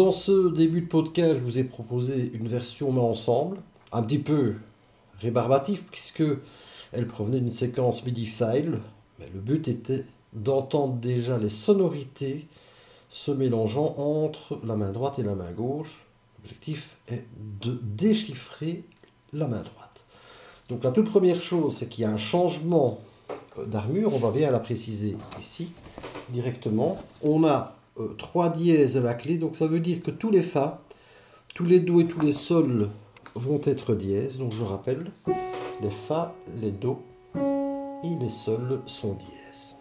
Dans ce début de podcast, je vous ai proposé une version main ensemble, un petit peu rébarbative, puisque elle provenait d'une séquence MIDI file, mais le but était d'entendre déjà les sonorités se mélangeant entre la main droite et la main gauche. L'objectif est de déchiffrer la main droite. Donc la toute première chose, c'est qu'il y a un changement d'armure, on va bien la préciser ici directement. On a 3 dièses à la clé, donc ça veut dire que tous les Fa, tous les Do et tous les Sol vont être dièses. Donc je rappelle, les Fa, les Do et les Sol sont dièses.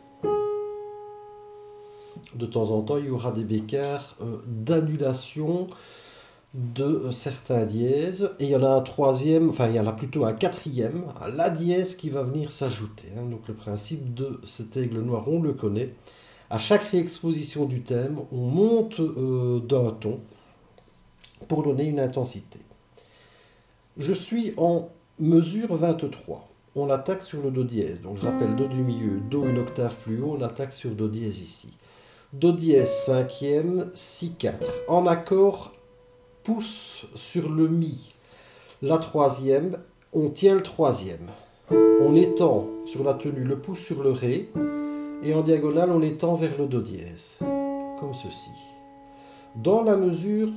De temps en temps, il y aura des bécards d'annulation de certains dièses, et il y en a un troisième, enfin il y en a plutôt un quatrième, la dièse qui va venir s'ajouter. Donc le principe de cet aigle noir, on le connaît. À chaque réexposition du thème, on monte d'un ton pour donner une intensité. Je suis en mesure 23. On attaque sur le Do dièse. Donc je rappelle Do du milieu, Do une octave plus haut, on attaque sur Do dièse ici. Do dièse cinquième, Si 4. En accord, pouce sur le Mi. La troisième, on tient le troisième. On étend sur la tenue le pouce sur le Ré. Et en diagonale, on étend vers le Do dièse, comme ceci. Dans la mesure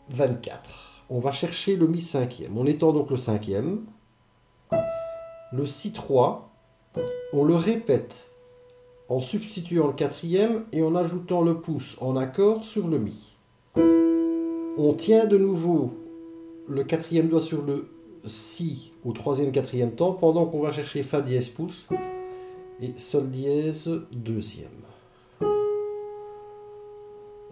24, on va chercher le Mi cinquième. On étend donc le cinquième. Le Si 3, on le répète en substituant le quatrième et en ajoutant le pouce en accord sur le Mi. On tient de nouveau le quatrième doigt sur le Si au troisième, quatrième temps, pendant qu'on va chercher Fa dièse pouce et Sol dièse deuxième.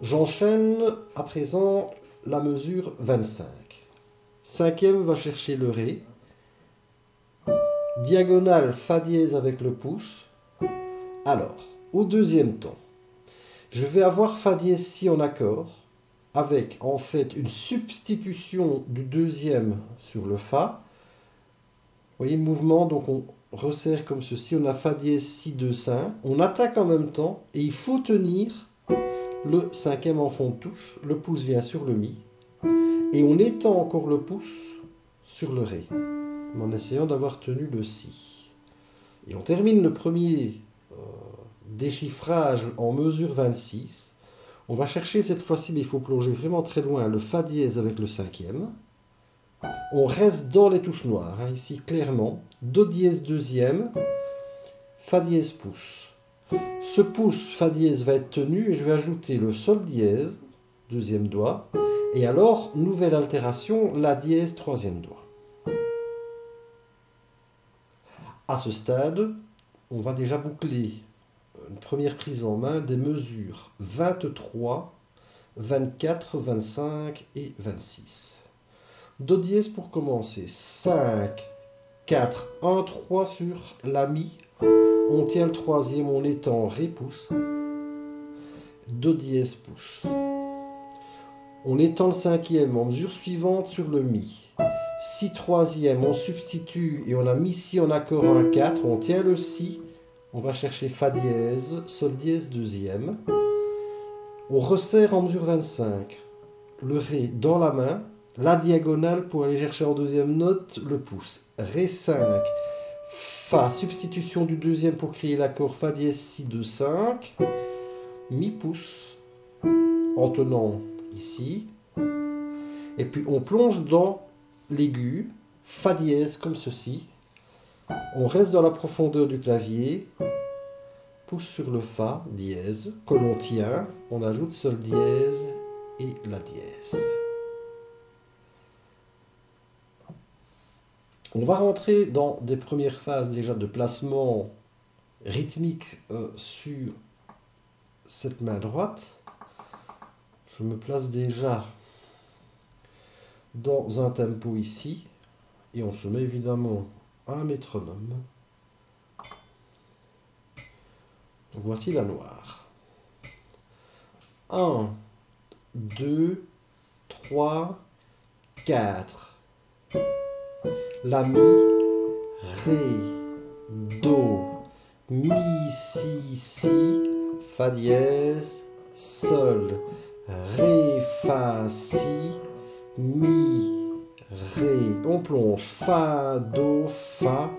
J'enchaîne à présent la mesure 25. Cinquième va chercher le Ré. Diagonale Fa dièse avec le pouce. Alors, au deuxième temps, je vais avoir Fa dièse Si en accord, avec en fait une substitution du deuxième sur le Fa. Vous voyez le mouvement, donc on resserre comme ceci, on a Fa dièse Si 2 5, on attaque en même temps et il faut tenir le cinquième en fond de touche, le pouce vient sur le Mi et on étend encore le pouce sur le Ré en essayant d'avoir tenu le Si. Et on termine le premier déchiffrage en mesure 26. On va chercher cette fois-ci, mais il faut plonger vraiment très loin, le Fa dièse avec le cinquième. On reste dans les touches noires, ici clairement. Do dièse deuxième, Fa dièse pouce. Ce pouce Fa dièse va être tenu et je vais ajouter le Sol dièse, deuxième doigt. Et alors, nouvelle altération, La dièse, troisième doigt. À ce stade, on va déjà boucler une première prise en main des mesures 23, 24, 25 et 26. Do dièse pour commencer. 5, 4, 1, 3 sur la Mi. On tient le troisième, on étend Ré pouce. Do dièse pouce. On étend le cinquième en mesure suivante sur le Mi. Si troisième, on substitue et on a Mi Si en accord 1, 4. On tient le Si. On va chercher Fa dièse, Sol dièse deuxième. On resserre en mesure 25. Le Ré dans la main. La diagonale pour aller chercher en deuxième note le pouce. Ré 5. Fa, substitution du deuxième pour créer l'accord Fa dièse Si 2 5. Mi pouce en tenant ici. Et puis on plonge dans l'aigu, Fa dièse comme ceci. On reste dans la profondeur du clavier. Pouce sur le Fa dièse que l'on tient. On ajoute Sol dièse et La dièse. On va rentrer dans des premières phases déjà de placement rythmique sur cette main droite. Je me place déjà dans un tempo ici et on se met évidemment un métronome. Donc voici la noire. 1, 2, 3, 4. La Mi, Ré, Do, Mi, Si, Si, Fa dièse, Sol, Ré, Fa, Si, Mi, Ré. On plonge Fa, Do, Fa,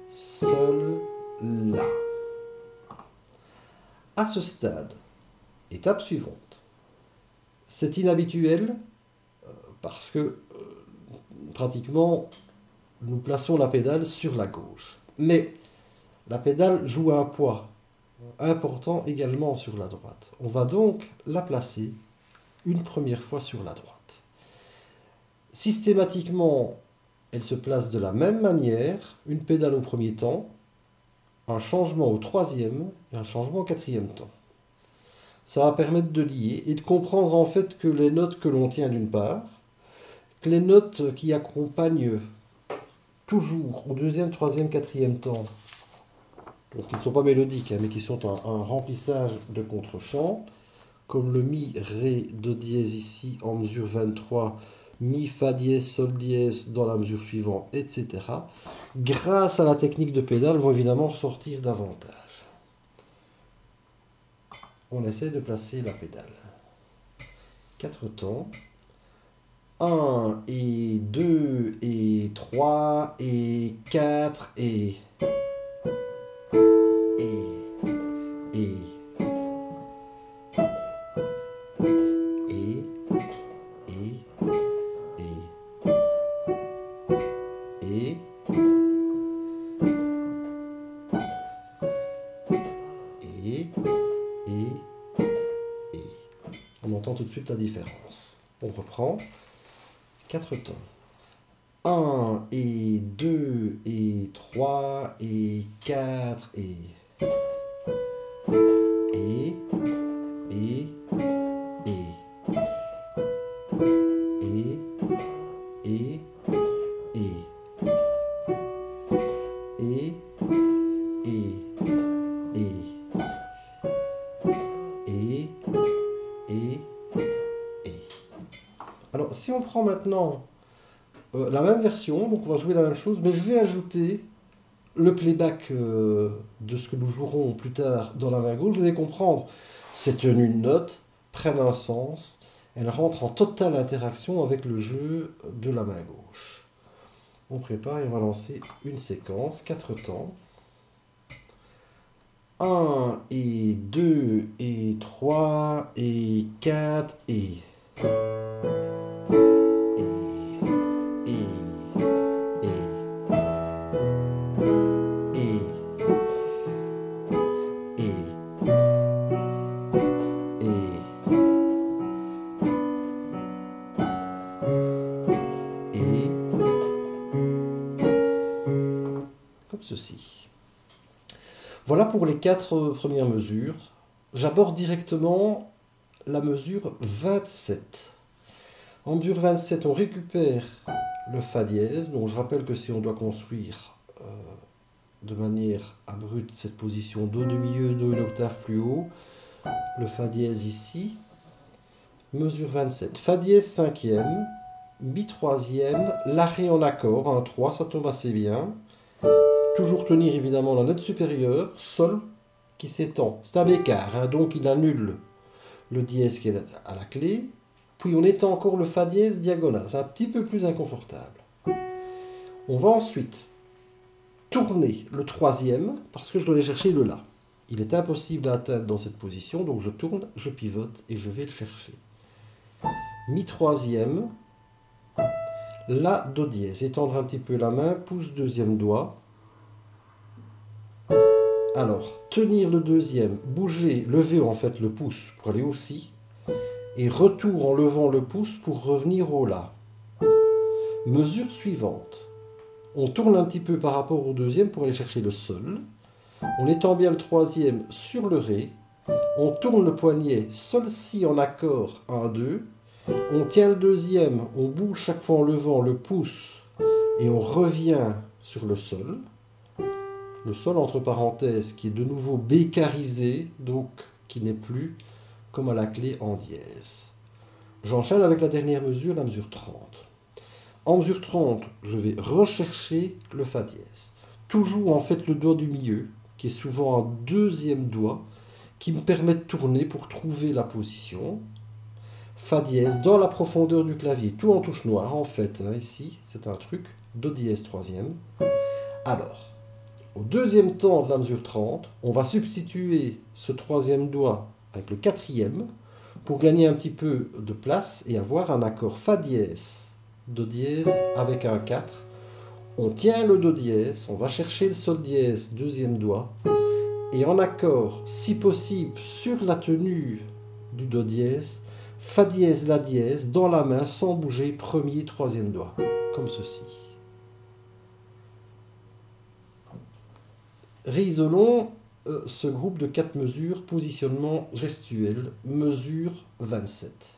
Sol, La. À ce stade, étape suivante. C'est inhabituel parce que pratiquement nous plaçons la pédale sur la gauche. Mais la pédale joue un poids important également sur la droite. On va donc la placer une première fois sur la droite. Systématiquement, elle se place de la même manière, une pédale au premier temps, un changement au troisième et un changement au quatrième temps. Ça va permettre de lier et de comprendre en fait que les notes que l'on tient d'une part, que les notes qui accompagnent toujours au deuxième, troisième, quatrième temps, donc qui ne sont pas mélodiques, mais qui sont un remplissage de contre-champ, comme le Mi, Ré, Do dièse ici en mesure 23, Mi, Fa dièse, Sol dièse dans la mesure suivante, etc. Grâce à la technique de pédale, vont évidemment ressortir davantage. On essaie de placer la pédale. 4 temps. 1 et 2 et 3 et 4 et et on entend tout de suite la différence. On reprend 4 temps. 1 et 2 et 3 et 4 et alors si on prend maintenant la même version, donc on va jouer la même chose, mais je vais ajouter le playback de ce que nous jouerons plus tard dans la main gauche. Vous allez comprendre, ces tenues de notes prennent un sens, elles rentrent en totale interaction avec le jeu de la main gauche. On prépare et on va lancer une séquence, 4 temps. 1 et 2 et 3 et 4 et comme ceci. Voilà pour les 4 premières mesures. J'aborde directement la mesure 27. En mesure 27, on récupère le Fa dièse. Donc je rappelle que si on doit construire de manière abrupte cette position Do du milieu, Do une octave plus haut, le Fa dièse ici. Mesure 27. Fa dièse cinquième, Mi troisième, La Ré en accord, un 3, ça tombe assez bien. Toujours tenir évidemment la note supérieure, Sol qui s'étend. C'est un bécard, hein, donc il annule le dièse qui est à la clé. Puis on étend encore le Fa dièse diagonal. C'est un petit peu plus inconfortable. On va ensuite tourner le troisième parce que je dois aller chercher le La. Il est impossible à atteindre dans cette position, donc je tourne, je pivote et je vais le chercher. Mi troisième, La, Do dièse. Étendre un petit peu la main, pouce deuxième doigt. Alors, tenir le deuxième, bouger, lever en fait le pouce pour aller au Si, et retour en levant le pouce pour revenir au La. Mesure suivante. On tourne un petit peu par rapport au deuxième pour aller chercher le Sol. On étend bien le troisième sur le Ré. On tourne le poignet Sol, Si en accord 1, 2. On tient le deuxième, on bouge chaque fois en levant le pouce et on revient sur le Sol. Le Sol entre parenthèses qui est de nouveau bécarisé, donc qui n'est plus comme à la clé en dièse. J'enchaîne avec la dernière mesure, la mesure 30. En mesure 30, je vais rechercher le Fa dièse. Toujours en fait le doigt du milieu, qui est souvent un deuxième doigt, qui me permet de tourner pour trouver la position. Fa dièse dans la profondeur du clavier, tout en touche noire en fait, hein, ici, c'est un truc, Do dièse troisième. Alors, au deuxième temps de la mesure 30, on va substituer ce troisième doigt avec le quatrième pour gagner un petit peu de place et avoir un accord Fa dièse, Do dièse avec un 4. On tient le Do dièse, on va chercher le Sol dièse, deuxième doigt, et en accord, si possible, sur la tenue du Do dièse, Fa dièse, La dièse, dans la main, sans bouger, premier, troisième doigt, comme ceci. Réisolons ce groupe de 4 mesures, positionnement gestuel, mesure 27.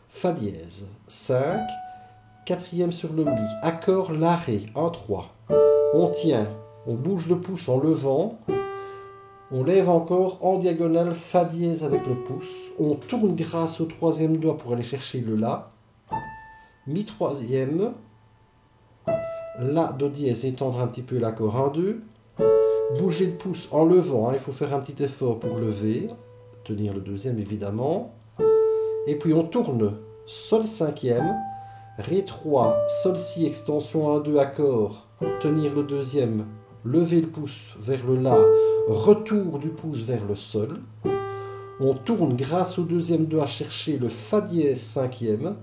Fa dièse, 5, quatrième sur le Mi, accord La Ré, 1, 3. On tient, on bouge le pouce en levant, on lève encore en diagonale Fa dièse avec le pouce, on tourne grâce au troisième doigt pour aller chercher le La, Mi troisième, La, Do dièse, étendre un petit peu l'accord 1, 2, bouger le pouce en levant, hein, il faut faire un petit effort pour lever, tenir le deuxième évidemment, et puis on tourne Sol cinquième, Ré 3, Sol si, extension 1, 2, accord, tenir le deuxième, lever le pouce vers le La, retour du pouce vers le Sol. On tourne grâce au deuxième doigt chercher le Fa dièse cinquième,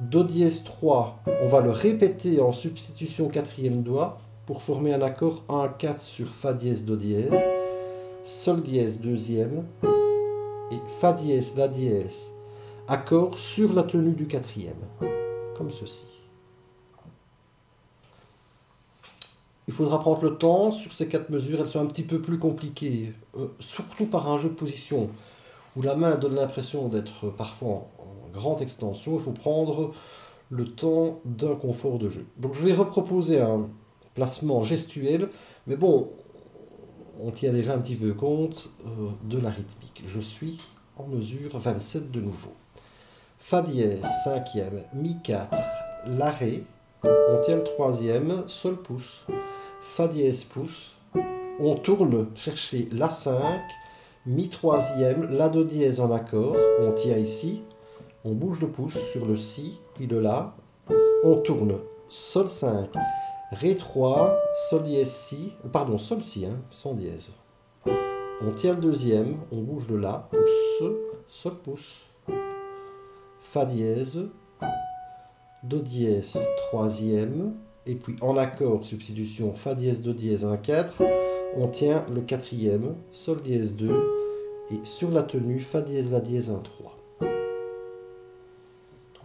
Do dièse 3, on va le répéter en substitution quatrième doigt pour former un accord 1-4 sur Fa dièse, Do dièse, Sol dièse deuxième et Fa dièse, La dièse, accord sur la tenue du quatrième, comme ceci. Il faudra prendre le temps sur ces 4 mesures, elles sont un petit peu plus compliquées, surtout par un jeu de position où la main donne l'impression d'être parfois en grande extension. Il faut prendre le temps d'un confort de jeu. Donc je vais reproposer un placement gestuel, mais bon, on tient déjà un petit peu compte de la rythmique. Je suis en mesure 27 de nouveau. Fa dièse, cinquième, Mi 4, La Ré, on tient le troisième, Sol pouce, Fa dièse pouce, on tourne chercher La 5, Mi troisième, La Do dièse en accord, on tient ici, on bouge le pouce sur le Si, puis le La, on tourne Sol 5, Ré 3, Sol dièse Si, pardon, Sol Si, hein, sans dièse. On tient le deuxième, on bouge le La, pouce, Sol pouce, Fa dièse, Do dièse troisième, et puis en accord, substitution Fa dièse, Do dièse 1, 4, on tient le quatrième, Sol dièse 2, et sur la tenue, Fa dièse, La dièse 1, 3.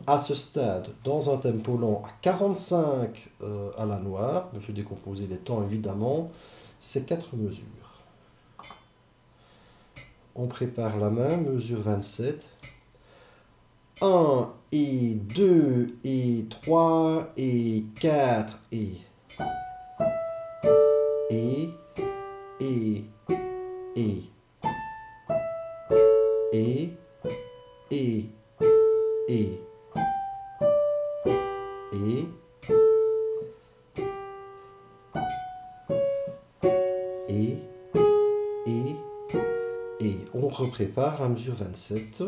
À ce stade, dans un tempo lent à 45 à la noire, je vais décomposer les temps évidemment, ces 4 mesures. On prépare la main, mesure 27. 1 et 2 et 3 et 4 et et et et et et et et on reprépare la mesure 27.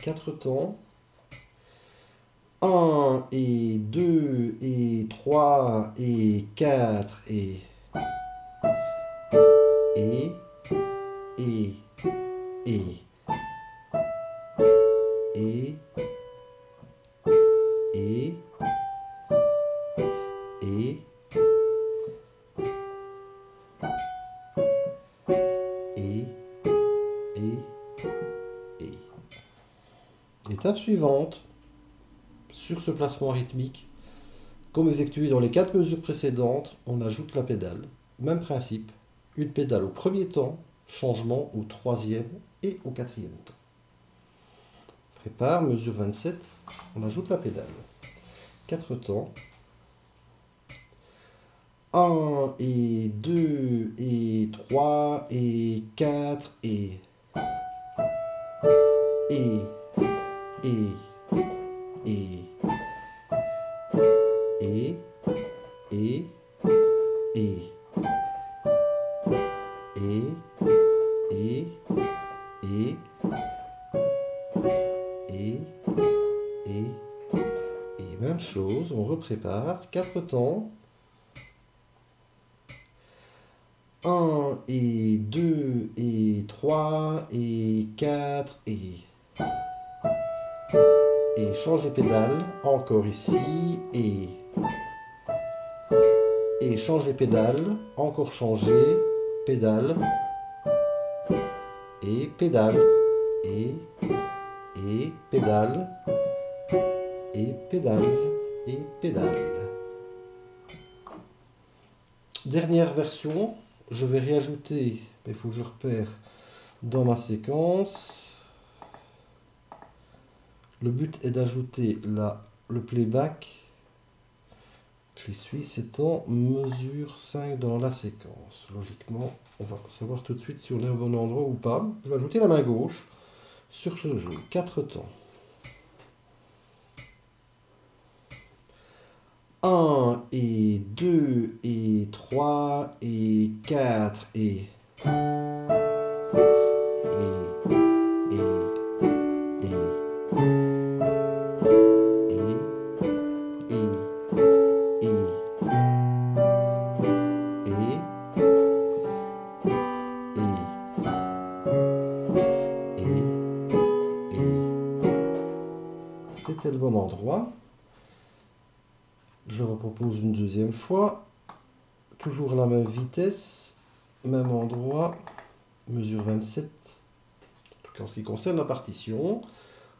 4 temps. 1 et 2 et 3 et 4 et et et et et Étape suivante, sur ce placement rythmique, comme effectué dans les 4 mesures précédentes, on ajoute la pédale. Même principe, une pédale au premier temps, changement au troisième et au quatrième temps. Prépare, mesure 27, on ajoute la pédale. 4 temps. 1 et 2 et 3 et 4 et et et et et et et on reprépare. 4 temps. 1 et 2 et 3 et 4 et change les pédales. Encore ici et change les pédales. Encore changer. Pédale et pédale et pédale et pédale et pédale. Dernière version, je vais réajouter, mais il faut que je repère dans ma séquence. Le but est d'ajouter le playback. Clé suisse étant mesure 5 dans la séquence. Logiquement, on va savoir tout de suite si on est au bon endroit ou pas. Je vais ajouter la main gauche sur ce jeu. 4 temps. 1 et 2 et 3 et 4 et c'était le bon endroit. Je repropose une deuxième fois. Toujours la même vitesse, même endroit, mesure 27. En tout cas en ce qui concerne la partition.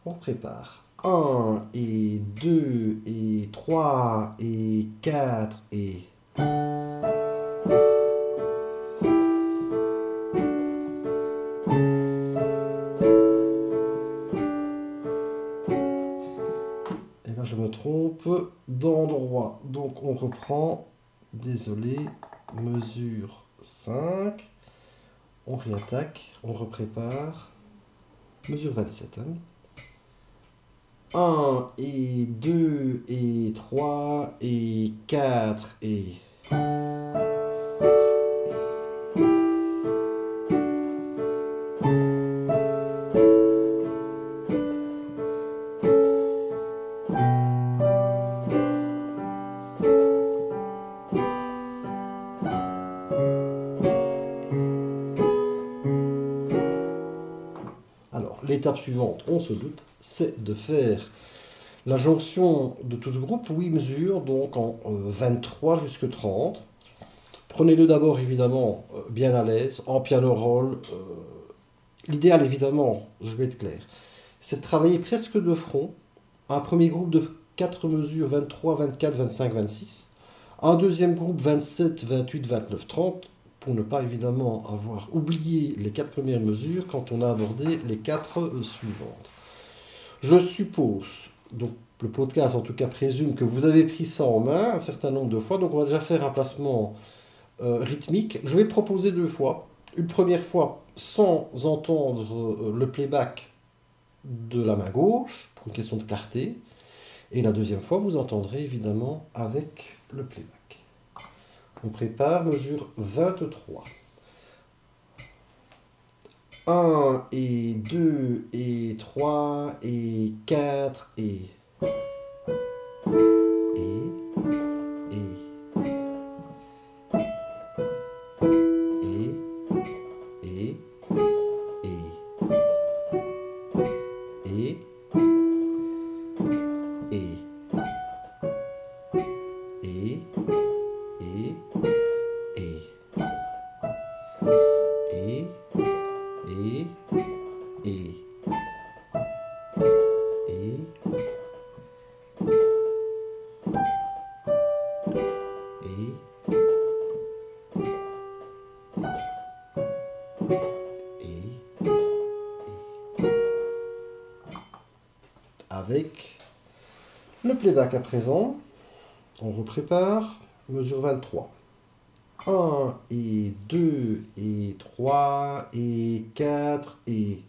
On prépare 1 et 2 et 3 et 4 et... Et là je me trompe d'endroit. Donc on reprend, désolé, mesure 5. On réattaque, on reprépare, mesure 27. 1 et 2 et 3 et 4 et... Alors, l'étape suivante, on se doute, c'est de faire la jonction de tout ce groupe 8 mesures, donc en 23 jusqu'à 30. Prenez-le d'abord évidemment bien à l'aise, en piano roll. L'idéal évidemment, je vais être clair, c'est de travailler presque de front. Un premier groupe de 4 mesures 23, 24, 25, 26. Un deuxième groupe 27, 28, 29, 30. Pour ne pas évidemment avoir oublié les 4 premières mesures quand on a abordé les 4 suivantes. Je suppose, donc le podcast en tout cas présume que vous avez pris ça en main un certain nombre de fois, donc on va déjà faire un placement rythmique. Je vais proposer 2 fois. Une première fois sans entendre le playback de la main gauche, pour une question de clarté, et la deuxième fois vous entendrez évidemment avec le playback. On prépare, mesure 23. 1 et 2 et 3 et 4 et... Avec le playback à présent, on reprépare, mesure 23. 1 et 2 et 3 et 4 et...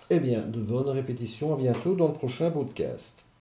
Eh bien, de bonnes répétitions, à bientôt dans le prochain podcast.